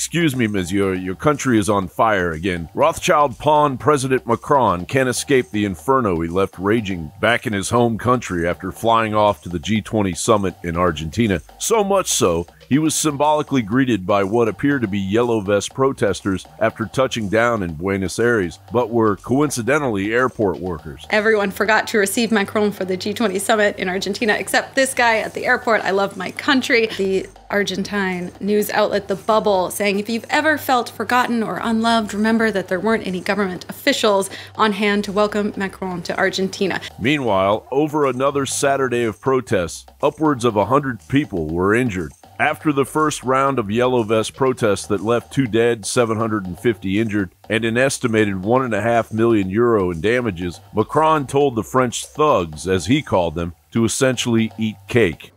Excuse me, monsieur, your country is on fire again. Rothschild pawn President Macron can't escape the inferno he left raging back in his home country after flying off to the G20 summit in Argentina. So much so, he was symbolically greeted by what appeared to be yellow vest protesters after touching down in Buenos Aires, but were coincidentally airport workers. Everyone forgot to receive Macron for the G20 summit in Argentina, except this guy at the airport. I love my country. The Argentine news outlet The Bubble saying, if you've ever felt forgotten or unloved, remember that there weren't any government officials on hand to welcome Macron to Argentina. Meanwhile, over another Saturday of protests, upwards of 100 people were injured. After the first round of yellow vest protests that left 2 dead, 750 injured, and an estimated €1.5 million in damages, Macron told the French thugs, as he called them, to essentially eat cake.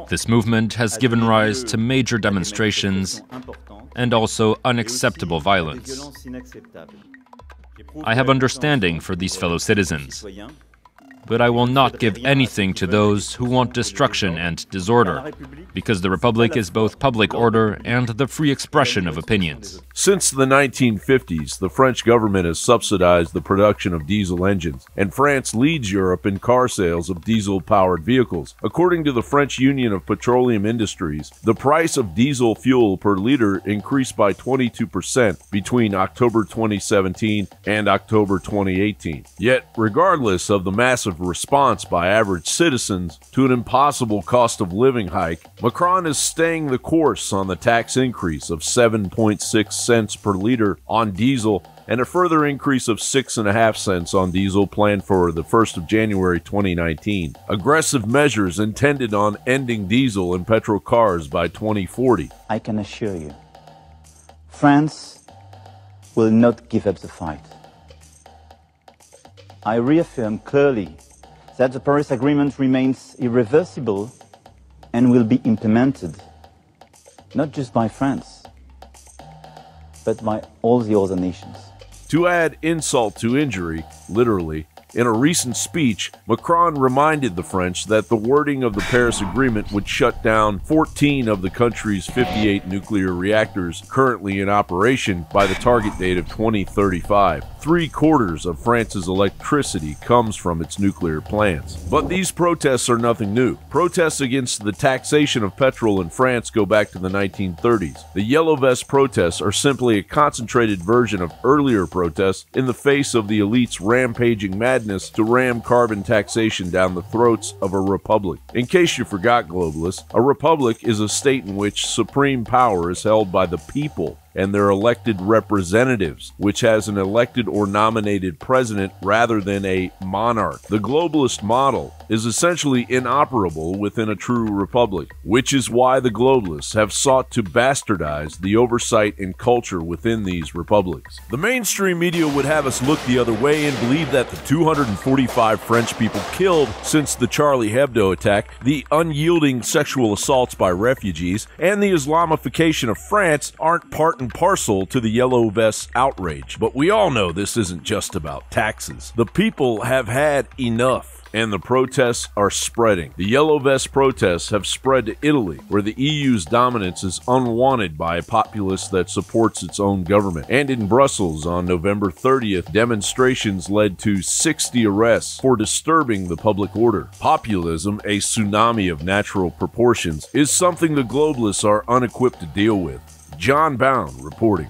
This movement has given rise to major demonstrations and also unacceptable violence. I have understanding for these fellow citizens, but I will not give anything to those who want destruction and disorder, because the Republic is both public order and the free expression of opinions. Since the 1950s, the French government has subsidized the production of diesel engines, and France leads Europe in car sales of diesel-powered vehicles. According to the French Union of Petroleum Industries, the price of diesel fuel per liter increased by 22% between October 2017 and October 2018. Yet, regardless of the massive response by average citizens to an impossible cost of living hike, Macron is staying the course on the tax increase of 7.6 cents per liter on diesel and a further increase of 6.5 cents on diesel planned for the 1st of January 2019. Aggressive measures intended on ending diesel and petrol cars by 2040. I can assure you, France will not give up the fight. I reaffirm clearly that the Paris Agreement remains irreversible and will be implemented, not just by France, but by all the other nations. To add insult to injury, literally, in a recent speech, Macron reminded the French that the wording of the Paris Agreement would shut down 14 of the country's 58 nuclear reactors currently in operation by the target date of 2035. 3/4 of France's electricity comes from its nuclear plants. But these protests are nothing new. Protests against the taxation of petrol in France go back to the 1930s. The Yellow Vest protests are simply a concentrated version of earlier protests in the face of the elite's rampaging madness to ram carbon taxation down the throats of a republic. In case you forgot, globalists, a republic is a state in which supreme power is held by the people and their elected representatives, which has an elected or nominated president rather than a monarch. The globalist model is essentially inoperable within a true republic, which is why the globalists have sought to bastardize the oversight and culture within these republics. The mainstream media would have us look the other way and believe that the 245 French people killed since the Charlie Hebdo attack, the unyielding sexual assaults by refugees, and the Islamification of France aren't part and parcel to the Yellow Vests' outrage. But we all know this isn't just about taxes. The people have had enough, and the protests are spreading. The Yellow Vest protests have spread to Italy, where the EU's dominance is unwanted by a populace that supports its own government. And in Brussels on November 30th, demonstrations led to 60 arrests for disturbing the public order. Populism, a tsunami of natural proportions, is something the globalists are unequipped to deal with. John Bowne reporting.